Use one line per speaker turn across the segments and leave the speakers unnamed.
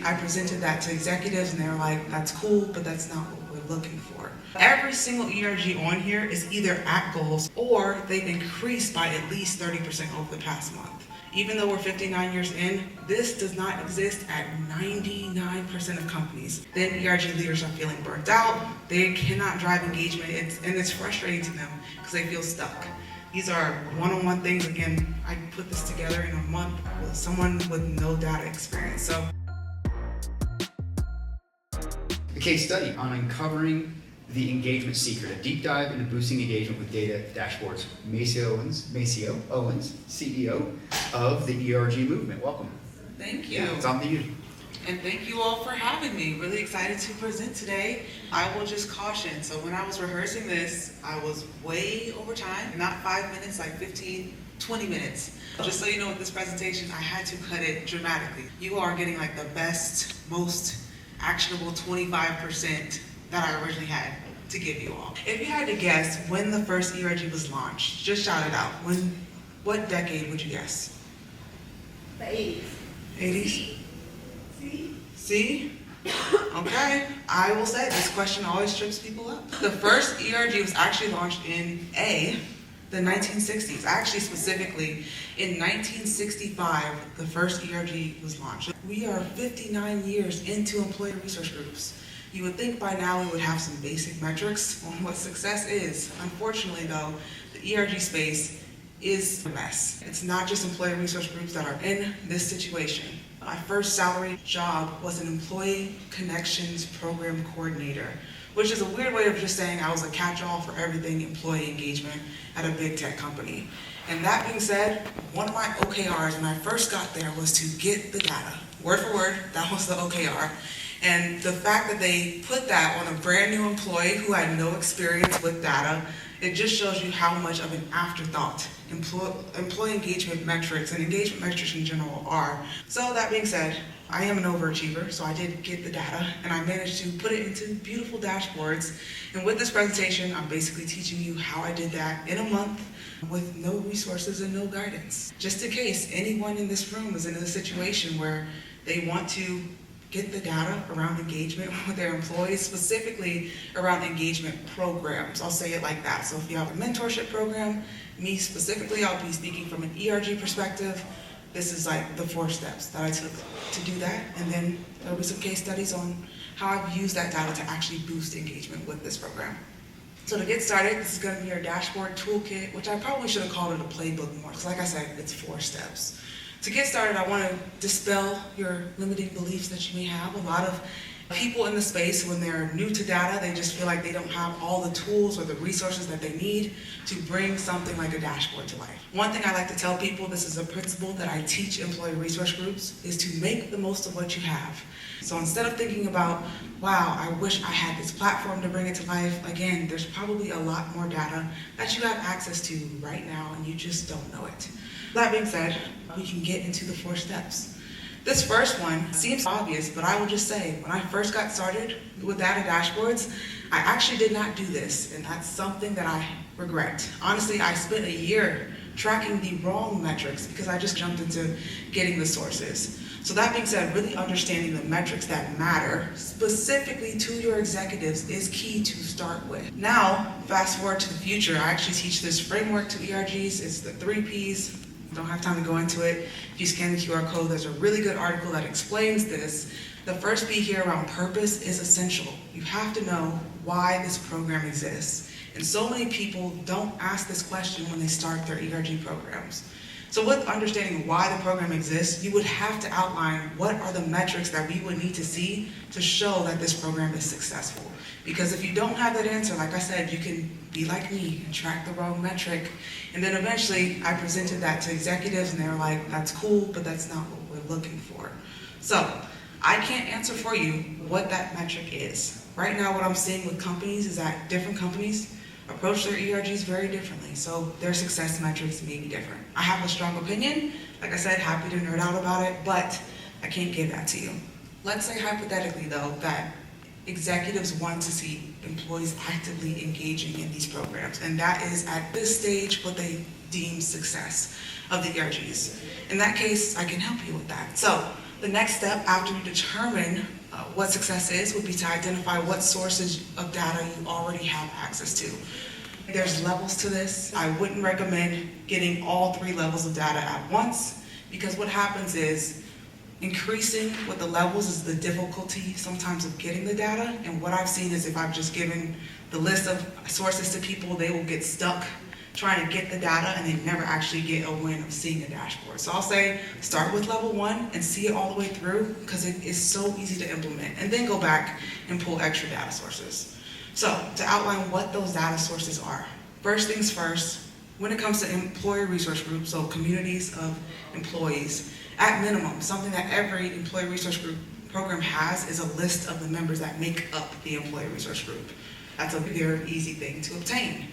I presented that to executives and they were like, that's cool, but that's not what we're looking for. Every single ERG on here is either at goals or they've increased by at least 30% over the past month. Even though we're 59 years in, this does not exist at 99% of companies. Then ERG leaders are feeling burnt out, they cannot drive engagement, and it's frustrating to them because they feel stuck. These are one-on-one things. Again, I put this together in a month with someone with no data experience. So,
a case study on uncovering the engagement secret, a deep dive into boosting engagement with data dashboards. Maceo Owens, CEO of the ERG Movement. Welcome.
Thank you.
Yeah, it's on to you.
And thank you all for having me. Really excited to present today. I will just caution, so when I was rehearsing this, I was way over time, not 5 minutes, like 15, 20 minutes. Just so you know, with this presentation, I had to cut it dramatically. You are getting like the best, most actionable 25% that I originally had to give you all. If you had to guess when the first ERG was launched, just shout it out. What decade would you guess?
The 80s.
80s?
See?
Okay. I will say this question always trips people up. The first ERG was actually launched in the 1960s. Actually, specifically, in 1965, the first ERG was launched. We are 59 years into employee resource groups. You would think by now we would have some basic metrics on what success is. Unfortunately, though, the ERG space is a mess. It's not just employee resource groups that are in this situation. My first salaried job was an employee connections program coordinator, which is a weird way of just saying I was a catch-all for everything employee engagement at a big tech company. And that being said, one of my OKRs when I first got there was to get the data. Word for word, that was the OKR. And the fact that they put that on a brand new employee who had no experience with data, it just shows you how much of an afterthought employee engagement metrics and engagement metrics in general are. So that being said, I am an overachiever, so I did get the data and I managed to put it into beautiful dashboards. And with this presentation, I'm basically teaching you how I did that in a month with no resources and no guidance. Just in case anyone in this room is in a situation where they want to get the data around engagement with their employees, specifically around engagement programs. I'll say it like that. So if you have a mentorship program, me specifically, I'll be speaking from an ERG perspective. This is like the 4 steps that I took to do that. And then there'll be some case studies on how I've used that data to actually boost engagement with this program. So to get started, this is gonna be our dashboard toolkit, which I probably should have called it a playbook more, because like I said, it's 4 steps. To get started, I want to dispel your limiting beliefs that you may have. A lot of people in the space, when they're new to data, they just feel like they don't have all the tools or the resources that they need to bring something like a dashboard to life. One thing I like to tell people, this is a principle that I teach employee resource groups, is to make the most of what you have. So instead of thinking about, wow, I wish I had this platform to bring it to life, again, there's probably a lot more data that you have access to right now and you just don't know it. That being said, we can get into the 4 steps. This first one seems obvious, but I will just say, when I first got started with data dashboards, I actually did not do this, and that's something that I regret. Honestly, I spent a year tracking the wrong metrics because I just jumped into getting the sources. So that being said, really understanding the metrics that matter specifically to your executives is key to start with. Now, fast forward to the future, I actually teach this framework to ERGs. It's the 3 Ps. Don't have time to go into it. If you scan the QR code, there's a really good article that explains this. The first P here around purpose is essential. You have to know why this program exists. And so many people don't ask this question when they start their ERG programs. So with understanding why the program exists, you would have to outline what are the metrics that we would need to see to show that this program is successful. Because if you don't have that answer, like I said, you can be like me and track the wrong metric. And then eventually I presented that to executives and they were like, that's cool, but that's not what we're looking for. So I can't answer for you what that metric is. Right now what I'm seeing with companies is that different companies approach their ERGs very differently, so their success metrics may be different. I have a strong opinion, like I said, happy to nerd out about it, but I can't give that to you. Let's say hypothetically though, that executives want to see employees actively engaging in these programs, and that is at this stage what they deem success of the ERGs. In that case, I can help you with that. So The next step after you determine what success is would be to identify what sources of data you already have access to. There's levels to this. I wouldn't recommend getting all 3 levels of data at once, because what happens is increasing with the levels is the difficulty sometimes of getting the data. And what I've seen is if I've just given the list of sources to people, they will get stuck trying to get the data and they never actually get a win of seeing a dashboard. So I'll say start with level 1 and see it all the way through, because it is so easy to implement, and then go back and pull extra data sources. So to outline what those data sources are, first things first, when it comes to employee resource groups, so communities of employees, at minimum, something that every employee resource group program has is a list of the members that make up the employee resource group. That's a very easy thing to obtain.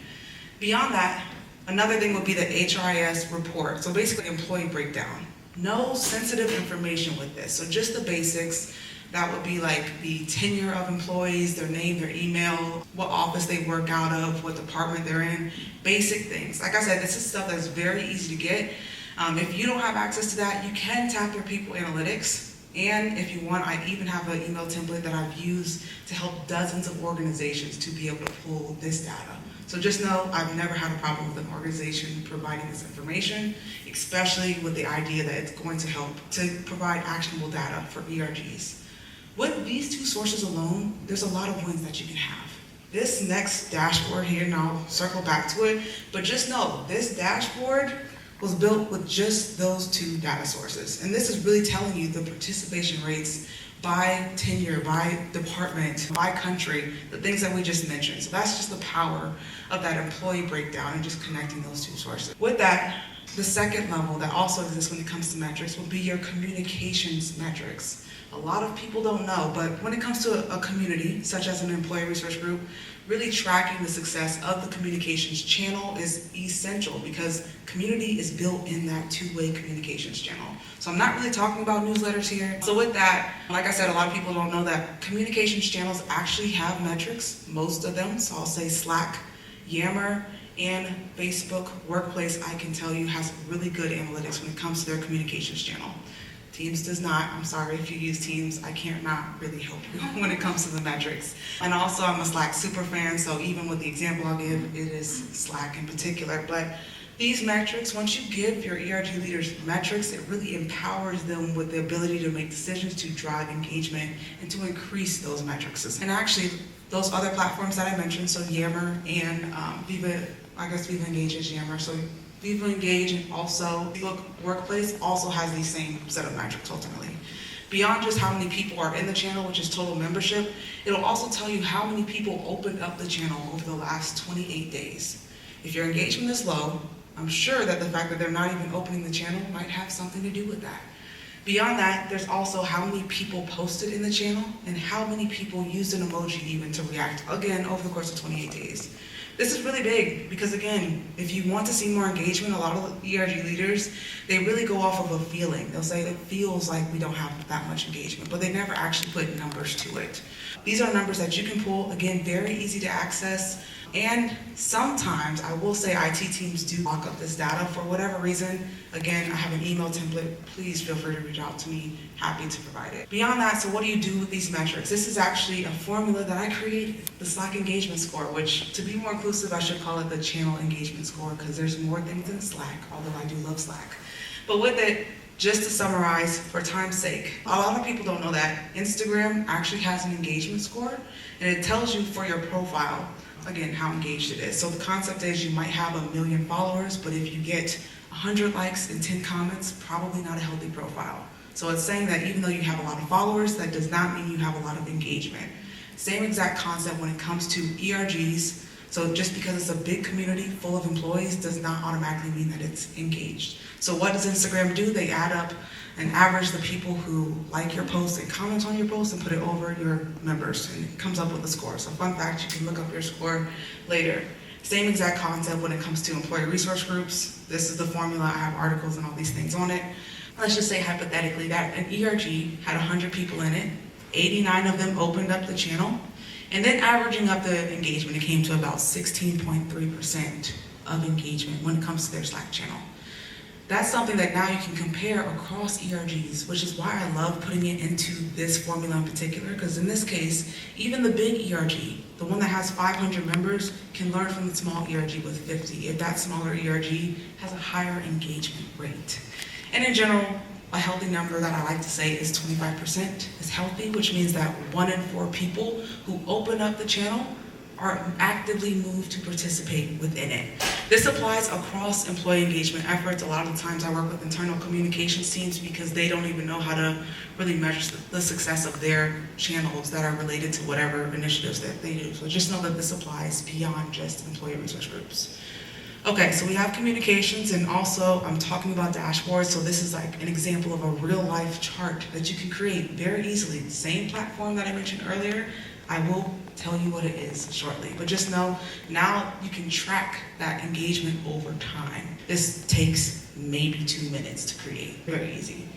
Beyond that, another thing would be the HRIS report, so basically employee breakdown. No sensitive information with this, so just the basics. That would be like the tenure of employees, their name, their email, what office they work out of, what department they're in, basic things. Like I said, this is stuff that's very easy to get. If you don't have access to that, you can tap your people analytics. And if you want, I even have an email template that I've used to help dozens of organizations to be able to pull this data. So just know I've never had a problem with an organization providing this information, especially with the idea that it's going to help to provide actionable data for ERGs. With these 2 sources alone, there's a lot of wins that you can have. This next dashboard here, and I'll circle back to it, but just know this dashboard was built with just those 2 data sources. And this is really telling you the participation rates by tenure, by department, by country, the things that we just mentioned. So that's just the power of that employee breakdown and just connecting those 2 sources. With that, the second level that also exists when it comes to metrics will be your communications metrics. A lot of people don't know, but when it comes to a community, such as an employee resource group, really tracking the success of the communications channel is essential, because community is built in that 2-way communications channel. So I'm not really talking about newsletters here. So with that, like I said, a lot of people don't know that communications channels actually have metrics, most of them. So I'll say Slack, Yammer, and Facebook Workplace, I can tell you, has really good analytics when it comes to their communications channel. Teams does not. I'm sorry if you use Teams, I can't not really help you when it comes to the metrics. And also I'm a Slack super fan, so even with the example I'll give, it is Slack in particular. But these metrics, once you give your ERG leaders metrics, it really empowers them with the ability to make decisions to drive engagement and to increase those metrics. And actually, those other platforms that I mentioned, so Yammer and Viva Engage is Yammer, so Viva Engage and also Facebook Workplace also has the same set of metrics ultimately. Beyond just how many people are in the channel, which is total membership, it'll also tell you how many people opened up the channel over the last 28 days. If your engagement is low, I'm sure that the fact that they're not even opening the channel might have something to do with that. Beyond that, there's also how many people posted in the channel and how many people used an emoji even to react, again, over the course of 28 days. This is really big because, again, if you want to see more engagement, a lot of ERG leaders, they really go off of a feeling. They'll say it feels like we don't have that much engagement, but they never actually put numbers to it. These are numbers that you can pull, again, very easy to access. And sometimes, I will say, IT teams do lock up this data for whatever reason. Again, I have an email template. Please feel free to reach out to me. Happy to provide it. Beyond that, so what do you do with these metrics? This is actually a formula that I created, the Slack engagement score, which, to be more inclusive, I should call it the channel engagement score, because there's more things in Slack, although I do love Slack. But with it, just to summarize, for time's sake, a lot of people don't know that Instagram actually has an engagement score, and it tells you for your profile, again, how engaged it is. So the concept is you might have 1 million followers, but if you get 100 likes and 10 comments, probably not a healthy profile. So it's saying that even though you have a lot of followers, that does not mean you have a lot of engagement. Same exact concept when it comes to ERGs. So just because it's a big community full of employees does not automatically mean that it's engaged. So what does Instagram do? They add up and average the people who like your post and comment on your post and put it over your members, and it comes up with a score. So fun fact, you can look up your score later. Same exact concept when it comes to employee resource groups. This is the formula. I have articles and all these things on it. Let's just say hypothetically that an ERG had 100 people in it, 89 of them opened up the channel, and then averaging up the engagement, it came to about 16.3% of engagement when it comes to their Slack channel. That's something that now you can compare across ERGs, which is why I love putting it into this formula in particular, because in this case, even the big ERG, the one that has 500 members, can learn from the small ERG with 50 if that smaller ERG has a higher engagement rate. And in general, a healthy number that I like to say is 25% is healthy, which means that 1 in 4 people who open up the channel are actively moved to participate within it. This applies across employee engagement efforts. A lot of the times I work with internal communications teams because they don't even know how to really measure the success of their channels that are related to whatever initiatives that they do. So just know that this applies beyond just employee resource groups. Okay, so we have communications, and also I'm talking about dashboards, so this is like an example of a real life chart that you can create very easily. The same platform that I mentioned earlier, I will tell you what it is shortly, but just know now you can track that engagement over time. This takes maybe 2 minutes to create, very easy.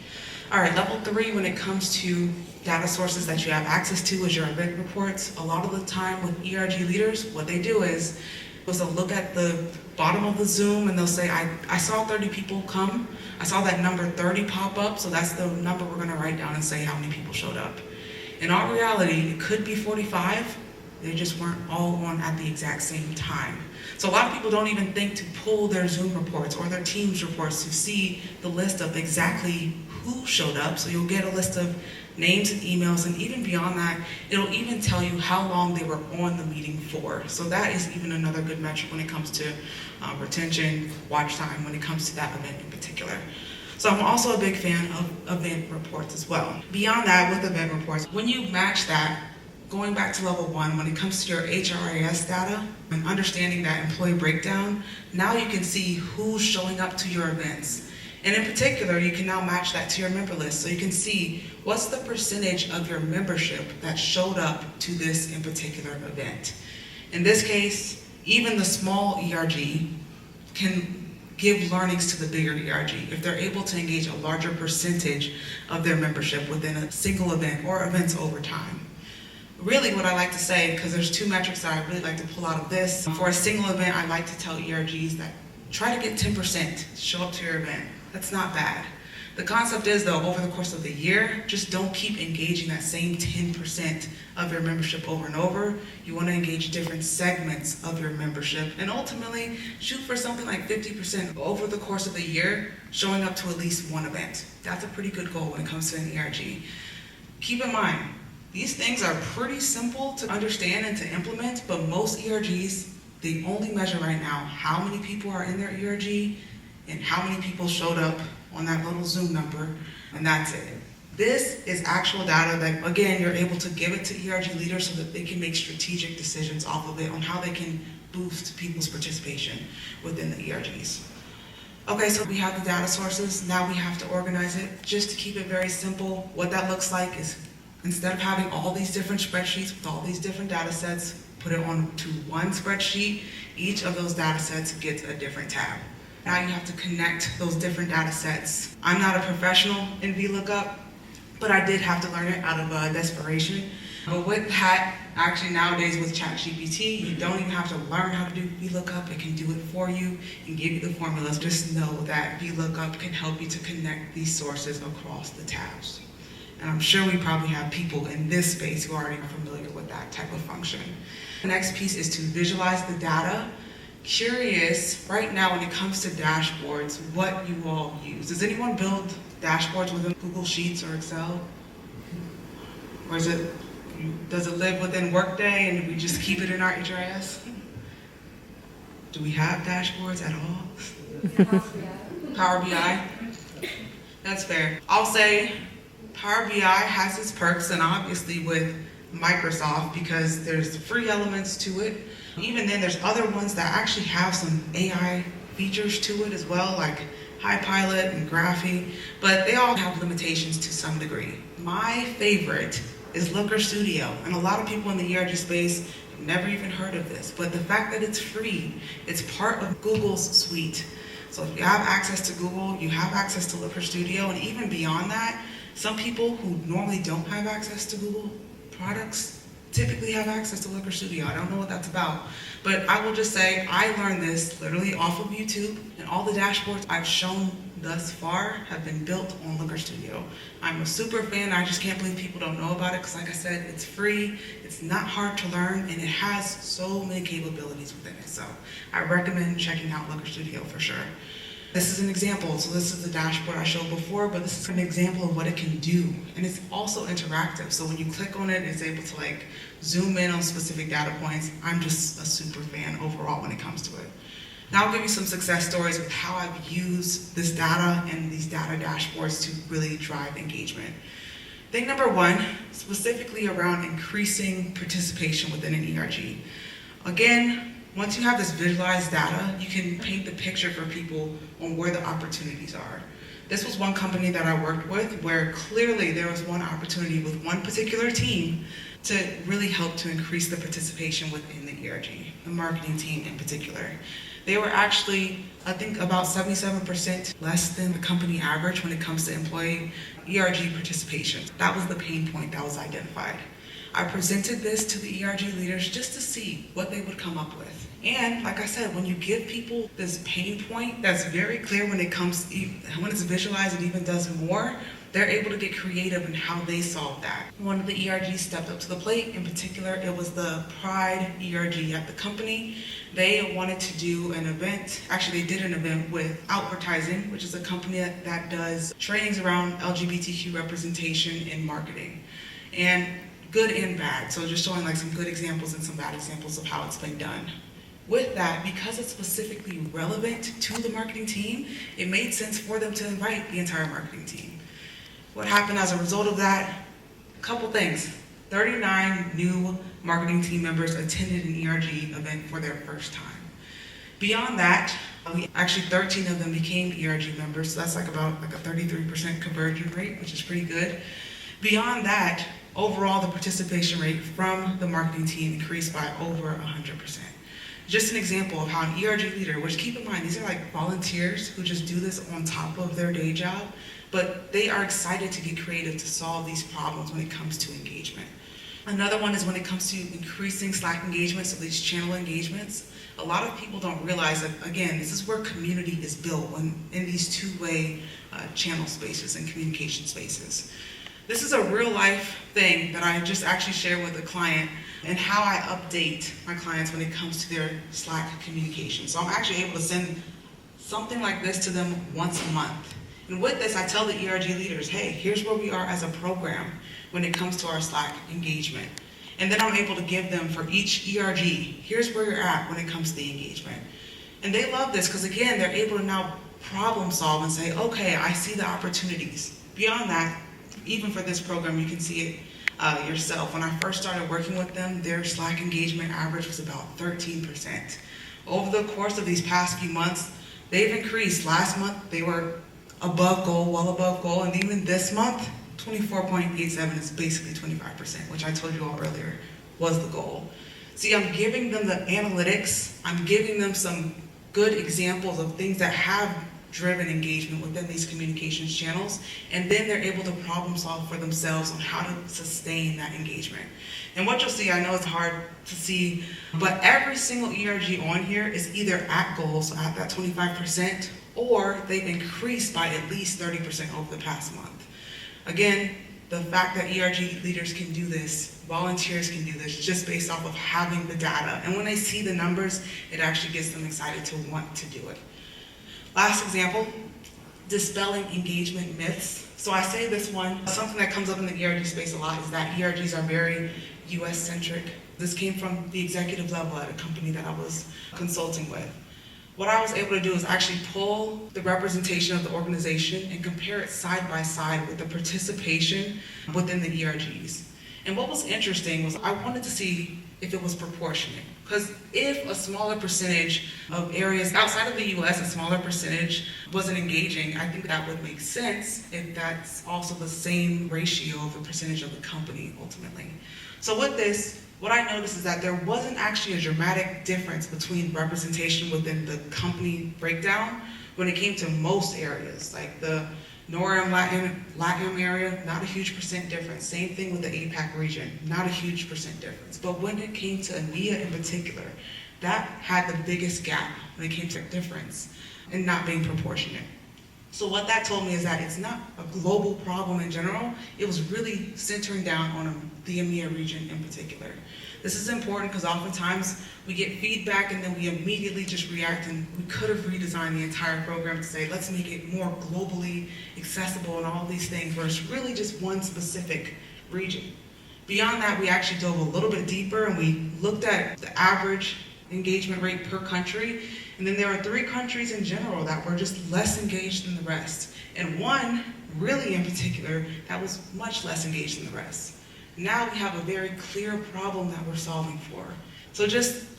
All right, level 3, when it comes to data sources that you have access to is your event reports. A lot of the time with ERG leaders, what they do is they'll look at the bottom of the Zoom and they'll say, I saw 30 people come. I saw that number 30 pop up, so that's the number we're gonna write down and say how many people showed up. In all reality, it could be 45. They just weren't all on at the exact same time. So a lot of people don't even think to pull their Zoom reports or their Teams reports to see the list of exactly who showed up. So you'll get a list of names and emails, and even beyond that, it'll even tell you how long they were on the meeting for. So that is even another good metric when it comes to retention, watch time, when it comes to that event in particular. So I'm also a big fan of event reports as well. Beyond that, with event reports, when you match that, going back to level 1, when it comes to your HRIS data and understanding that employee breakdown, now you can see who's showing up to your events. And in particular, you can now match that to your member list. So you can see what's the percentage of your membership that showed up to this in particular event. In this case, even the small ERG can give learnings to the bigger ERG if they're able to engage a larger percentage of their membership within a single event or events over time. Really what I like to say, because there's 2 metrics that I really like to pull out of this. For a single event, I like to tell ERGs that try to get 10% to show up to your event. That's not bad. The concept is, though, over the course of the year, just don't keep engaging that same 10% of your membership over and over. You want to engage different segments of your membership, and ultimately shoot for something like 50% over the course of the year, showing up to at least 1 event. That's a pretty good goal when it comes to an ERG. Keep in mind, these things are pretty simple to understand and to implement, but most ERGs, they only measure right now how many people are in their ERG and how many people showed up on that little Zoom number, and that's it. This is actual data that, again, you're able to give it to ERG leaders so that they can make strategic decisions off of it on how they can boost people's participation within the ERGs. Okay, so we have the data sources. Now we have to organize it. Just to keep it very simple, what that looks like is instead of having all these different spreadsheets with all these different data sets, put it onto one spreadsheet. Each of those data sets gets a different tab. Now you have to connect those different data sets. I'm not a professional in VLOOKUP, but I did have to learn it out of desperation. But with that, actually nowadays with ChatGPT, you don't even have to learn how to do VLOOKUP. It can do it for you and give you the formulas. Just know that VLOOKUP can help you to connect these sources across the tabs. And I'm sure we probably have people in this space who are already familiar with that type of function. The next piece is to visualize the data. Curious, right now when it comes to dashboards, what you all use. Does anyone build dashboards within Google Sheets or Excel? Or does it live within Workday and we just keep it in our HRIS? Do we have dashboards at all? Power BI? That's fair. I'll say Power BI has its perks, and obviously with Microsoft, because there's free elements to it. Even then, there's other ones that actually have some AI features to it as well, like HighPilot and Graphy, but they all have limitations to some degree. My favorite is Looker Studio, and a lot of people in the ERG space have never even heard of this, but the fact that it's free, it's part of Google's suite. So if you have access to Google, you have access to Looker Studio, and even beyond that, some people who normally don't have access to Google products typically have access to Looker Studio. I don't know what that's about, but I will just say I learned this literally off of YouTube, and all the dashboards I've shown thus far have been built on Looker Studio. I'm a super fan. I just can't believe people don't know about it because, like I said, it's free, it's not hard to learn, and it has so many capabilities within it. So I recommend checking out Looker Studio for sure. This is an example. So this is the dashboard I showed before, but this is an example of what it can do. And it's also interactive. So when you click on it, it's able to like zoom in on specific data points. I'm just a super fan overall when it comes to it. Now I'll give you some success stories with how I've used this data and these data dashboards to really drive engagement. Thing number one, specifically around increasing participation within an ERG. Again, once you have this visualized data, you can paint the picture for people on where the opportunities are. This was one company that I worked with where clearly there was one opportunity with one particular team to really help to increase the participation within the ERG, the marketing team in particular. They were actually, I think, about 77% less than the company average when it comes to employee ERG participation. That was the pain point that was identified. I presented this to the ERG leaders just to see what they would come up with. And like I said, when you give people this pain point that's very clear when when it's visualized, it even does more, they're able to get creative in how they solve that. One of the ERGs stepped up to the plate. In particular, it was the Pride ERG at the company. They wanted to do an event. Actually, they did an event with Advertising, which is a company that does trainings around LGBTQ representation in marketing. And good and bad. So just showing like some good examples and some bad examples of how it's been done. With that, because it's specifically relevant to the marketing team, it made sense for them to invite the entire marketing team. What happened as a result of that? A couple things. 39 new marketing team members attended an ERG event for their first time. Beyond that, actually 13 of them became ERG members, so that's about a 33% conversion rate, which is pretty good. Beyond that, overall the participation rate from the marketing team increased by over 100%. Just an example of how an ERG leader, which keep in mind, these are like volunteers who just do this on top of their day job, but they are excited to get creative to solve these problems when it comes to engagement. Another one is when it comes to increasing Slack engagement, so these channel engagements. A lot of people don't realize that, again, this is where community is built in these two-way channel spaces and communication spaces. This is a real life thing that I just actually shared with a client and how I update my clients when it comes to their Slack communication. So I'm actually able to send something like this to them once a month. And with this, I tell the ERG leaders, hey, here's where we are as a program when it comes to our Slack engagement. And then I'm able to give them for each ERG, here's where you're at when it comes to the engagement. And they love this because, again, they're able to now problem solve and say, okay, I see the opportunities. Beyond that, even for this program, you can see it yourself. When I first started working with them, their Slack engagement average was about 13%. Over the course of these past few months, they've increased. Last month, they were above goal, well above goal, and even this month, 24.87 is basically 25%, which I told you all earlier was the goal. See, I'm giving them the analytics, I'm giving them some good examples of things that have driven engagement within these communications channels, and then they're able to problem solve for themselves on how to sustain that engagement. And what you'll see, I know it's hard to see, but every single ERG on here is either at goal, so at that 25%, or they've increased by at least 30% over the past month. Again, the fact that ERG leaders can do this, volunteers can do this, just based off of having the data. And when they see the numbers, it actually gets them excited to want to do it. Last example, dispelling engagement myths. So I say this one, something that comes up in the ERG space a lot is that ERGs are very US-centric. This came from the executive level at a company that I was consulting with. What I was able to do is actually pull the representation of the organization and compare it side by side with the participation within the ERGs. And what was interesting was I wanted to see if it was proportionate. Because if a smaller percentage of areas outside of the US, a smaller percentage wasn't engaging, I think that would make sense if that's also the same ratio of the percentage of the company ultimately. So with this, what I noticed is that there wasn't actually a dramatic difference between representation within the company breakdown when it came to most areas, like the NORAM, LATAM area, not a huge percent difference. Same thing with the APAC region, not a huge percent difference. But when it came to EMEA in particular, that had the biggest gap when it came to difference and not being proportionate. So what that told me is that it's not a global problem in general. It was really centering down on the EMEA region in particular. This is important because oftentimes we get feedback and then we immediately just react, and we could have redesigned the entire program to say, let's make it more globally accessible and all these things, where it's really just one specific region. Beyond that, we actually dove a little bit deeper and we looked at the average engagement rate per country. And then there are 3 countries in general that were just less engaged than the rest. And one, really in particular, that was much less engaged than the rest. Now we have a very clear problem that we're solving for. So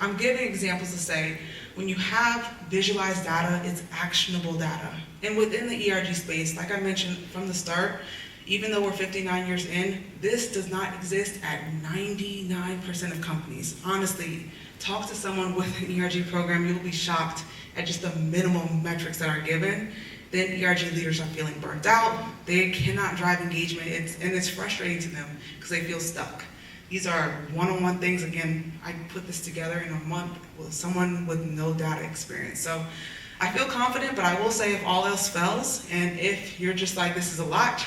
I'm giving examples to say, when you have visualized data, it's actionable data. And within the ERG space, like I mentioned from the start, even though we're 59 years in, this does not exist at 99% of companies. Honestly, talk to someone with an ERG program, you'll be shocked at just the minimum metrics that are given. Then ERG leaders are feeling burnt out. They cannot drive engagement, and it's frustrating to them because they feel stuck. These are one-on-one things. Again, I put this together in a month with someone with no data experience. So I feel confident, but I will say if all else fails, and if you're just like, this is a lot,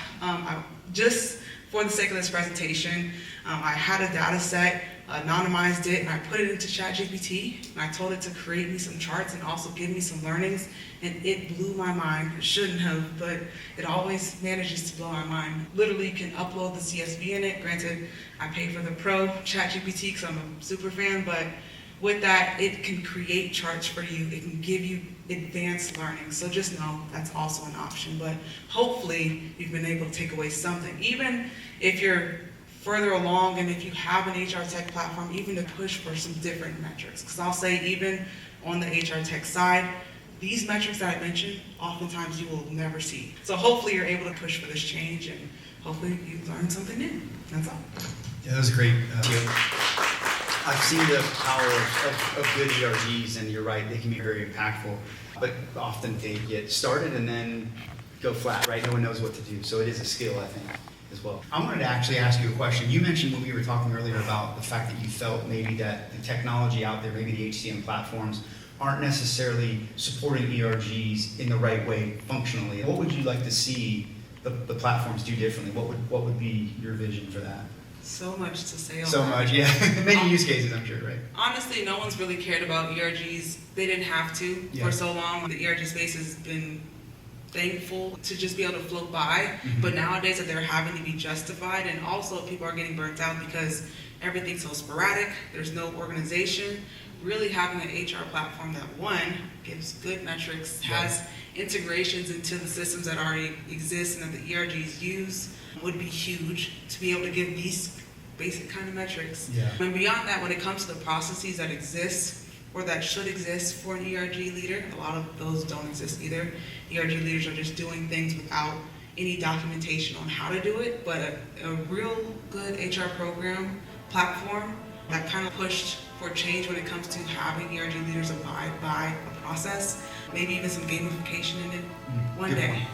just for the sake of this presentation, I had a data set, anonymized it, and I put it into ChatGPT, and I told it to create me some charts and also give me some learnings, and it blew my mind. It shouldn't have, but it always manages to blow my mind. Literally can upload the CSV in it. Granted, I pay for the pro ChatGPT because I'm a super fan, but with that, it can create charts for you. It can give you advanced learning. So just know that's also an option, but hopefully you've been able to take away something. Even if you're further along and if you have an HR tech platform, even to push for some different metrics. Because I'll say even on the HR tech side, these metrics that I mentioned, oftentimes you will never see. So hopefully you're able to push for this change, and hopefully you learn something new. That's all.
Yeah, that was great. I've seen the power of good ERGs, and you're right, they can be very impactful, but often they get started and then go flat, right? No one knows what to do, so it is a skill, I think, as well. I wanted to actually ask you a question. You mentioned when we were talking earlier about the fact that you felt maybe that the technology out there, maybe the HCM platforms, aren't necessarily supporting ERGs in the right way functionally. What would you like to see the platforms do differently? What would be your vision for that?
So much to say on
So
that.
much, yeah. Many use cases, I'm sure, right?
Honestly, no one's really cared about ERGs. They didn't have to
Yeah.
for so long. The ERG space has been thankful to just be able to float by, but nowadays that they're having to be justified, and also people are getting burnt out because everything's so sporadic, there's no organization. Really having an HR platform that, one, gives good metrics, has integrations into the systems that already exist and that the ERGs use, would be huge to be able to give these basic kind of metrics.
Yeah.
And beyond that, when it comes to the processes that exist or that should exist for an ERG leader, a lot of those don't exist either. ERG leaders are just doing things without any documentation on how to do it, but a real good HR program platform that kind of pushed for change when it comes to having ERG leaders abide by a process, maybe even some gamification in it one day.